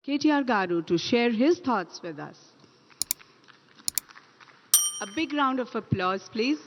KTR Garu to share his thoughts with us. A big round of applause, please.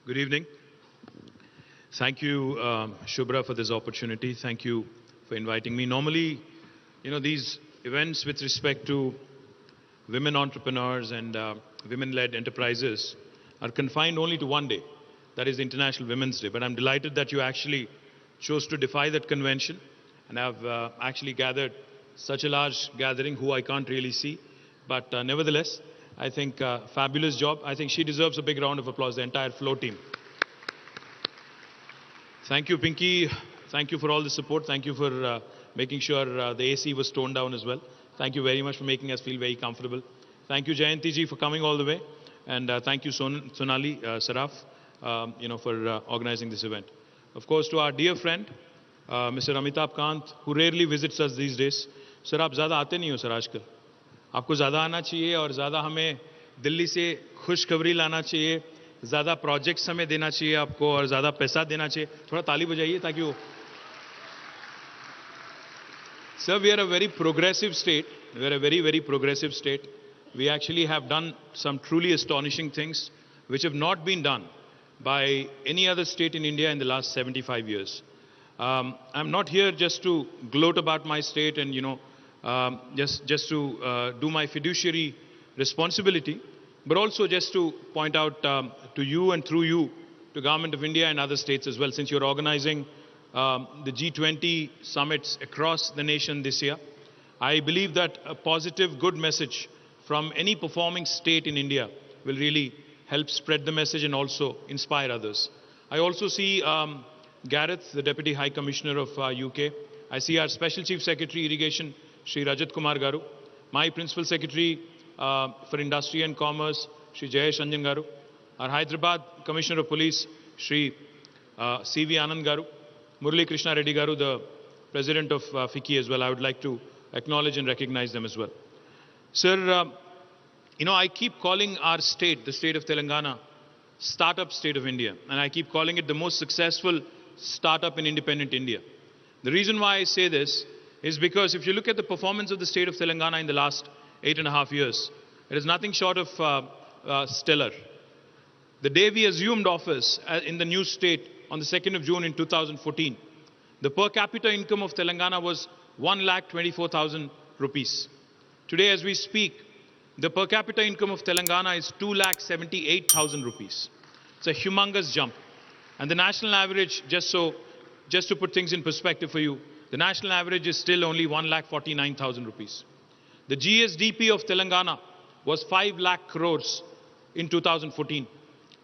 Good evening. Thank you, Shubhra, for this opportunity. Thank you for inviting me. Normally, these events with respect to women entrepreneurs and women-led enterprises are confined only to one day. That is International Women's Day. But I'm delighted that you actually chose to defy that convention and have actually gathered such a large gathering who I can't really see. But nevertheless, I think fabulous job. I think she deserves a big round of applause, the entire FLO team. Thank you, Pinky. Thank you for all the support. Thank you for making sure the AC was toned down as well. Thank you very much for making us feel very comfortable. Thank you, Jayanti ji, for coming all the way. And thank you, Sonali, Saraf, for organizing this event. Of course, to our dear friend, Mr. Amitabh Kant, who rarely visits us these days. Sir, आप ज़्यादा आते नहीं हो sir आजकल. आपको ज़्यादा आना चाहिए और ज़्यादा हमें दिल्ली से खुशखबरी लाना चाहिए. ज़्यादा प्रोजेक्ट्स हमें देना चाहिए आपको और ज़्यादा पैसा देना चाहिए. थोड़ा ताली बजाइए ताकि वो. Sir, we are a very progressive state. We are a very, very progressive state. We actually have done some truly astonishing things which have not been done by any other state in India in the last 75 years. I'm not here just to gloat about my state and, just to do my fiduciary responsibility, but also just to point out to you and through you to Government of India and other states as well, since you're organizing the G20 summits across the nation this year. I believe that a positive, good message from any performing state in India will really help spread the message and also inspire others. I also see Gareth, the Deputy High Commissioner of UK. I see our Special Chief Secretary Irrigation, Shri Rajat Kumar Garu. My Principal Secretary for Industry and Commerce, Shri Jayesh Anjan Garu. Our Hyderabad Commissioner of Police, Shri C.V. Anand Garu. Murali Krishna Reddy Garu, the President of FICCI as well. I would like to acknowledge and recognize them as well. Sir, I keep calling our state, the state of Telangana, startup state of India. And I keep calling it the most successful startup in independent India. The reason why I say this is because if you look at the performance of the state of Telangana in the last 8.5 years, it is nothing short of stellar. The day we assumed office in the new state on the 2nd of June in 2014, the per capita income of Telangana was 1,24,000 rupees. Today, as we speak, the per capita income of Telangana is 2,78,000 rupees. It's a humongous jump. And the national average, just to put things in perspective for you, the national average is still only 1,49,000 rupees. The GSDP of Telangana was 5 lakh crores in 2014.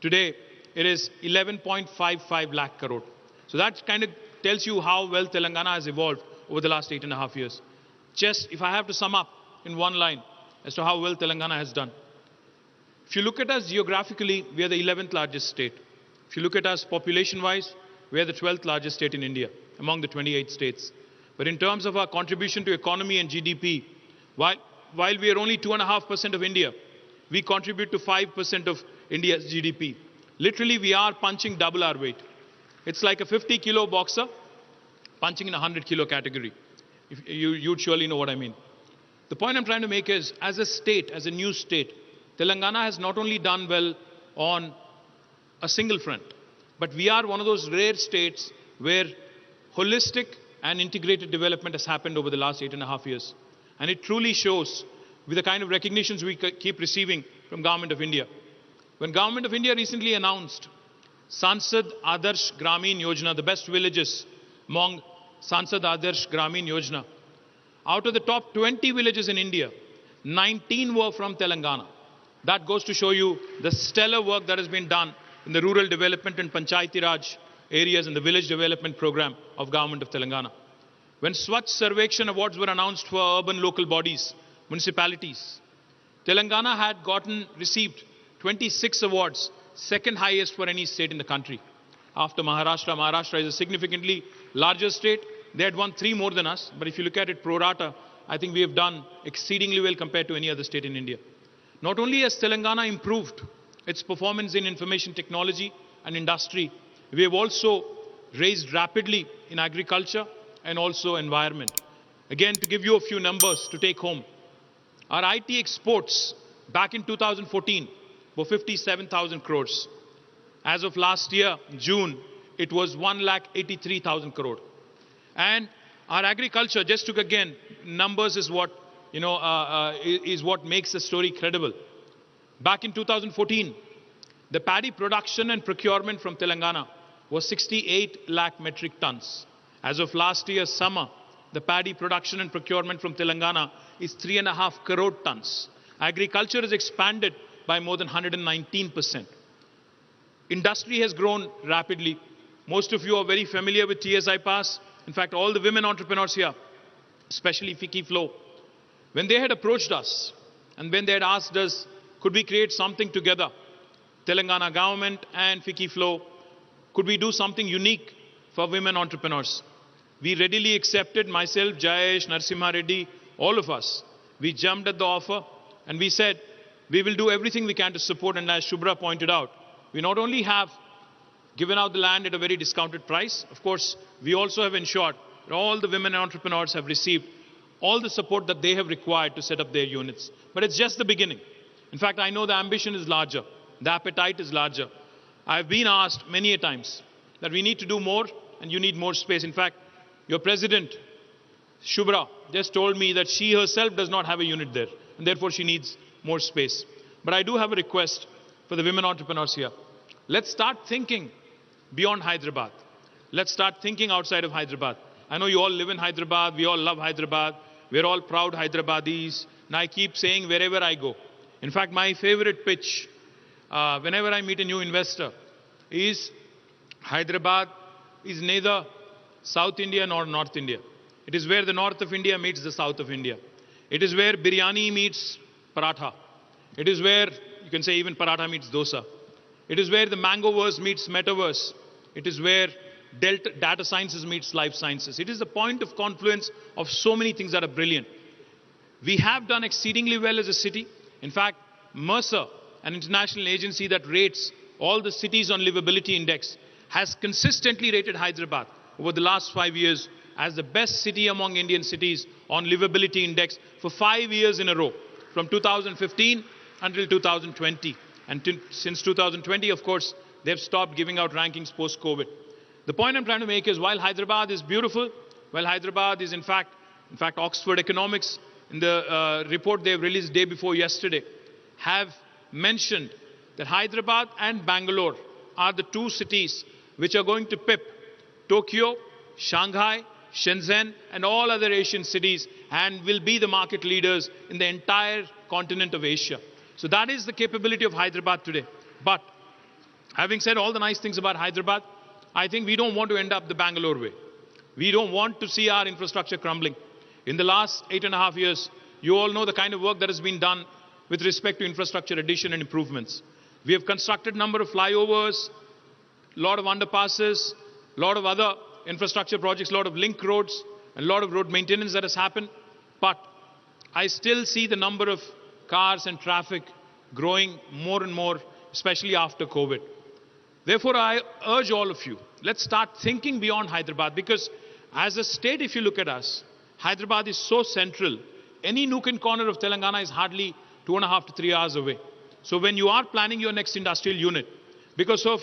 Today, it is 11.55 lakh crore. So that kind of tells you how well Telangana has evolved over the last 8.5 years. Just if I have to sum up in one line as to how well Telangana has done. If you look at us geographically, we are the 11th largest state. If you look at us population-wise, we are the 12th largest state in India among the 28 states. But in terms of our contribution to economy and GDP, while we are only 2.5% of India, we contribute to 5% of India's GDP. Literally, we are punching double our weight. It's like a 50-kilo boxer punching in a 100-kilo category. You'd surely know what I mean. The point I'm trying to make is, as a state, as a new state, Telangana has not only done well on a single front, but we are one of those rare states where holistic and integrated development has happened over the last 8.5 years. And it truly shows with the kind of recognitions we keep receiving from Government of India. When Government of India recently announced Sansad Adarsh Gramin Yojana, the best villages among Sansad Adarsh Gramin Yojana, out of the top 20 villages in India, 19 were from Telangana. That goes to show you the stellar work that has been done in the rural development and Panchayati Raj areas and the village development program of Government of Telangana. When Swachh Sarvekshan Awards were announced for urban local bodies, municipalities, Telangana had received 26 awards, second highest for any state in the country. After Maharashtra, Maharashtra is a significantly larger state. They had won 3 more than us, but if you look at it pro rata, I think we have done exceedingly well compared to any other state in India. Not only has Telangana improved its performance in information technology and industry, we have also raised rapidly in agriculture and also environment. Again, to give you a few numbers to take home, our IT exports back in 2014 were 57,000 crores. As of last year, June, it was 1,83,000 crore. And our agriculture, just to again, numbers is what, is what makes the story credible. Back in 2014, the paddy production and procurement from Telangana was 68 lakh metric tons. As of last year's summer, the paddy production and procurement from Telangana is 3.5 crore tons. Agriculture has expanded by more than 119%. Industry has grown rapidly. Most of you are very familiar with TSI Pass. In fact, all the women entrepreneurs here, especially YFLO, when they had approached us and when they had asked us, could we create something together, Telangana government and YFLO, could we do something unique for women entrepreneurs? We readily accepted, myself, Jayesh, Narasimha Reddy, all of us. We jumped at the offer and we said, we will do everything we can to support. And as Shubhra pointed out, we not only have given out the land at a very discounted price, of course, we also have ensured that all the women entrepreneurs have received all the support that they have required to set up their units. But it's just the beginning. In fact, I know the ambition is larger. The appetite is larger. I've been asked many a times that we need to do more and you need more space. In fact, your president, Shubhra, just told me that she herself does not have a unit there and therefore she needs more space. But I do have a request for the women entrepreneurs here. Let's start thinking beyond Hyderabad. Let's start thinking outside of Hyderabad. I know you all live in Hyderabad. We all love Hyderabad. We're all proud Hyderabadis. And I keep saying wherever I go. In fact, my favorite pitch, whenever I meet a new investor, is Hyderabad is neither South India nor North India. It is where the north of India meets the south of India. It is where biryani meets paratha. It is where, you can say even paratha meets dosa. It is where the mangoverse meets metaverse. It is where data sciences meets life sciences. It is the point of confluence of so many things that are brilliant. We have done exceedingly well as a city. In fact, Mercer, an international agency that rates all the cities on livability index, has consistently rated Hyderabad over the last 5 years as the best city among Indian cities on livability index for 5 years in a row, from 2015 until 2020. And since 2020, of course, they've stopped giving out rankings post-COVID. The point I'm trying to make is while Hyderabad is beautiful, while Hyderabad is in fact Oxford Economics, in the report they've released day before yesterday, have mentioned that Hyderabad and Bangalore are the two cities which are going to pip Tokyo, Shanghai, Shenzhen, and all other Asian cities and will be the market leaders in the entire continent of Asia. So that is the capability of Hyderabad today. But having said all the nice things about Hyderabad, I think we don't want to end up the Bangalore way. We don't want to see our infrastructure crumbling. In the last 8.5 years, you all know the kind of work that has been done with respect to infrastructure addition and improvements. We have constructed a number of flyovers, a lot of underpasses, a lot of other infrastructure projects, a lot of link roads, and a lot of road maintenance that has happened. But I still see the number of cars and traffic growing more and more, especially after COVID. Therefore, I urge all of you, let's start thinking beyond Hyderabad, because as a state, if you look at us, Hyderabad is so central. Any nook and corner of Telangana is hardly 2.5 to 3 hours away. So when you are planning your next industrial unit, because of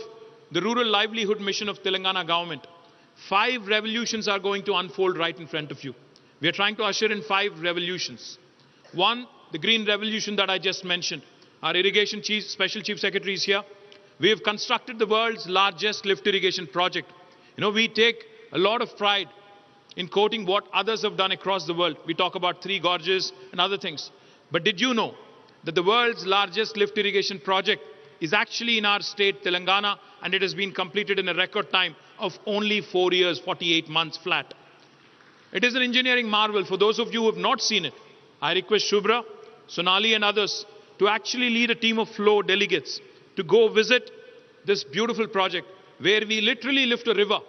the rural livelihood mission of Telangana government, 5 revolutions are going to unfold right in front of you. We are trying to usher in 5 revolutions. One, the green revolution that I just mentioned. Our irrigation special chief secretary is here. We have constructed the world's largest lift irrigation project. You know, we take a lot of pride in quoting what others have done across the world. We talk about 3 gorges and other things. But did you know that the world's largest lift irrigation project is actually in our state, Telangana, and it has been completed in a record time of only 4 years, 48 months flat. It is an engineering marvel. For those of you who have not seen it, I request Shubhra, Sonali and others to actually lead a team of FLO delegates to go visit this beautiful project where we literally lift a river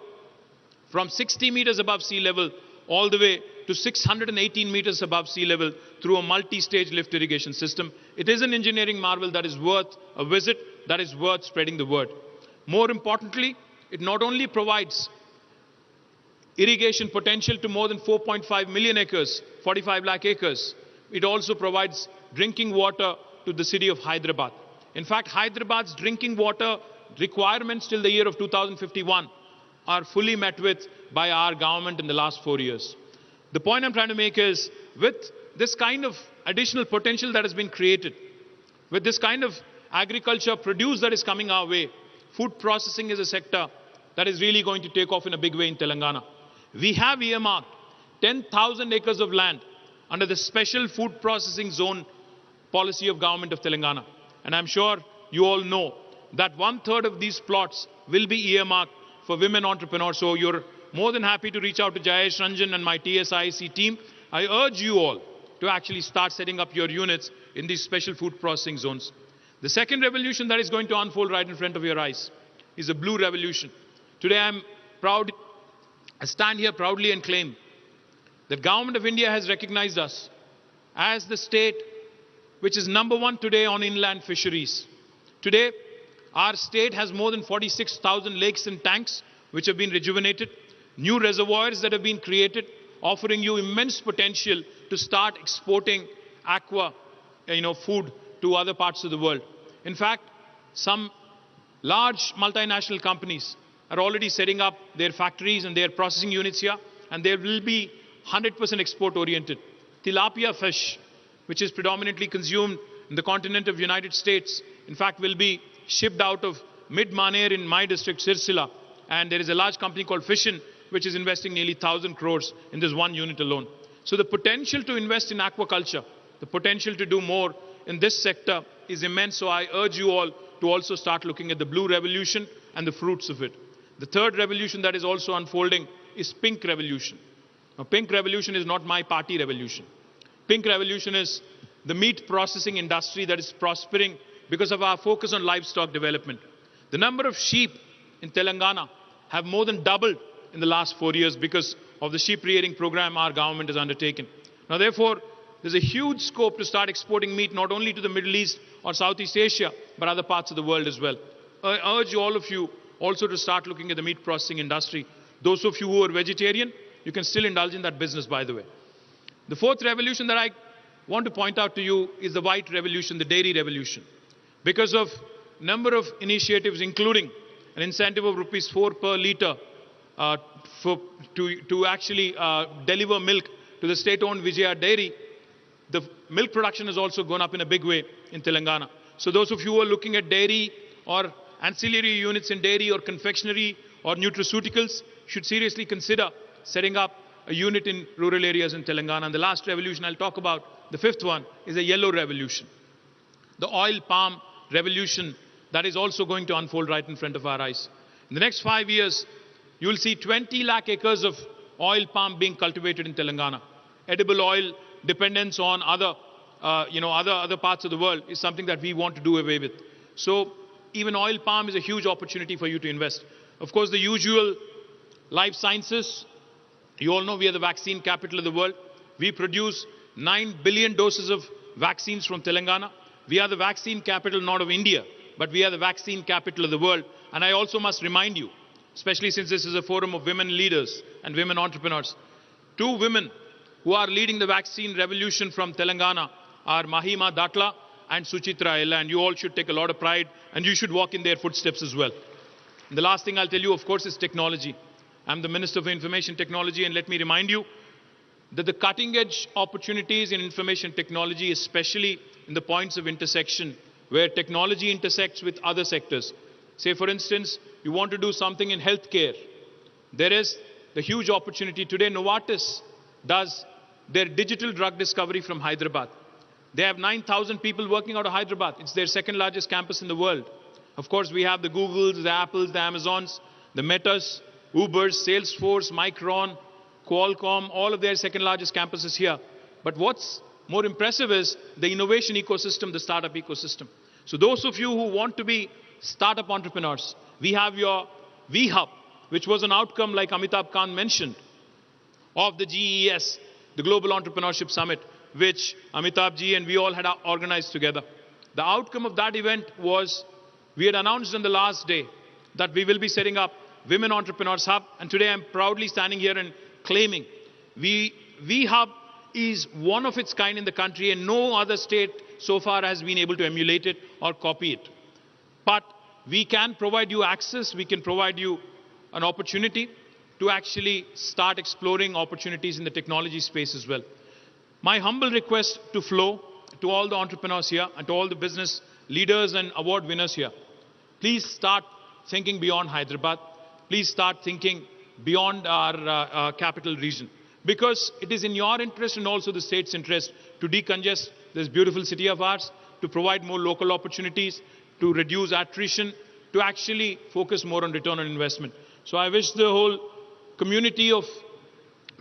from 60 meters above sea level all the way to 618 meters above sea level through a multi-stage lift irrigation system. It is an engineering marvel that is worth a visit, that is worth spreading the word. More importantly, it not only provides irrigation potential to more than 4.5 million acres, 45 lakh acres, it also provides drinking water to the city of Hyderabad. In fact, Hyderabad's drinking water requirements till the year of 2051 are fully met with by our government in the last 4 years. The point I'm trying to make is, with this kind of additional potential that has been created, with this kind of agriculture produce that is coming our way, food processing is a sector that is really going to take off in a big way in Telangana. We have earmarked 10,000 acres of land under the special food processing zone policy of government of Telangana. And I'm sure you all know that 1/3 of these plots will be earmarked for women entrepreneurs. So you're more than happy to reach out to Jayesh Ranjan and my TSIC team. I urge you all to actually start setting up your units in these special food processing zones. The second revolution that is going to unfold right in front of your eyes is the blue revolution. Today I stand here proudly and claim that Government of India has recognized us as the state which is #1 today on inland fisheries. Today, our state has more than 46,000 lakes and tanks which have been rejuvenated, new reservoirs that have been created, offering you immense potential to start exporting aqua, food to other parts of the world. In fact, some large multinational companies are already setting up their factories and their processing units here, and they will be 100% export oriented. Tilapia fish, which is predominantly consumed in the continent of United States, in fact will be shipped out of Mid-Maner in my district, Sirsila, and there is a large company called Fishin which is investing nearly 1,000 crores in this one unit alone. So the potential to invest in aquaculture, the potential to do more in this sector is immense. So I urge you all to also start looking at the blue revolution and the fruits of it. The third revolution that is also unfolding is pink revolution. Now, pink revolution is not my party revolution. Pink revolution is the meat processing industry that is prospering because of our focus on livestock development. The number of sheep in Telangana have more than doubled in the last 4 years because of the sheep rearing program our government has undertaken. Now, therefore, there's a huge scope to start exporting meat not only to the Middle East or Southeast Asia, but other parts of the world as well. I urge all of you also to start looking at the meat processing industry. Those of you who are vegetarian, you can still indulge in that business, by the way. The fourth revolution that I want to point out to you is the white revolution, the dairy revolution. Because of number of initiatives, including an incentive of ₹4 per litre to actually deliver milk to the state-owned Vijaya dairy, the milk production has also gone up in a big way in Telangana. So those of you who are looking at dairy or ancillary units in dairy or confectionery or nutraceuticals should seriously consider setting up a unit in rural areas in Telangana. And the last revolution I'll talk about, the fifth one, is a yellow revolution. The oil palm revolution that is also going to unfold right in front of our eyes. In the next 5 years, you will see 20 lakh acres of oil palm being cultivated in Telangana. Edible oil dependence on other parts of the world is something that we want to do away with. So even oil palm is a huge opportunity for you to invest. Of course, the usual life sciences. You all know we are the vaccine capital of the world. We produce 9 billion doses of vaccines from Telangana. We are the vaccine capital not of India, but we are the vaccine capital of the world. And I also must remind you, especially since this is a forum of women leaders and women entrepreneurs, 2 women who are leading the vaccine revolution from Telangana are Mahima Datla and Suchitra Ella, and you all should take a lot of pride and you should walk in their footsteps as well. And the last thing I'll tell you, of course, is technology. I'm the Minister for Information Technology, and let me remind you that the cutting-edge opportunities in information technology, especially in the points of intersection where technology intersects with other sectors. Say, for instance, you want to do something in healthcare. There is the huge opportunity. Today, Novartis does their digital drug discovery from Hyderabad. They have 9,000 people working out of Hyderabad. It's their second largest campus in the world. Of course, we have the Googles, the Apples, the Amazons, the Metas, Ubers, Salesforce, Micron, Qualcomm, all of their second largest campuses here. But what's more impressive is the innovation ecosystem, the startup ecosystem. So those of you who want to be startup entrepreneurs, we have your V-Hub, which was an outcome, like Amitabh Kant mentioned, of the GES, the Global Entrepreneurship Summit, which Amitabh ji and we all had organized together. The outcome of that event was, we had announced on the last day that we will be setting up Women Entrepreneurs Hub. And today I'm proudly standing here and claiming we Hub is one of its kind in the country, and no other state so far has been able to emulate it or copy it. But we can provide you access, we can provide you an opportunity to actually start exploring opportunities in the technology space as well. My humble request to FLO, to all the entrepreneurs here, and to all the business leaders and award winners here, please start thinking beyond Hyderabad. Please start thinking beyond our capital region. Because it is in your interest and also the state's interest to decongest this beautiful city of ours, to provide more local opportunities, to reduce attrition, to actually focus more on return on investment. So I wish the whole community of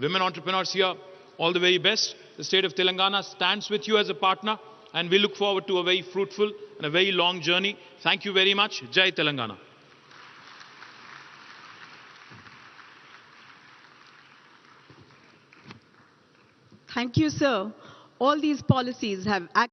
women entrepreneurs here all the very best. The state of Telangana stands with you as a partner, and we look forward to a very fruitful and a very long journey. Thank you very much. Jai Telangana. Thank you, sir. All these policies have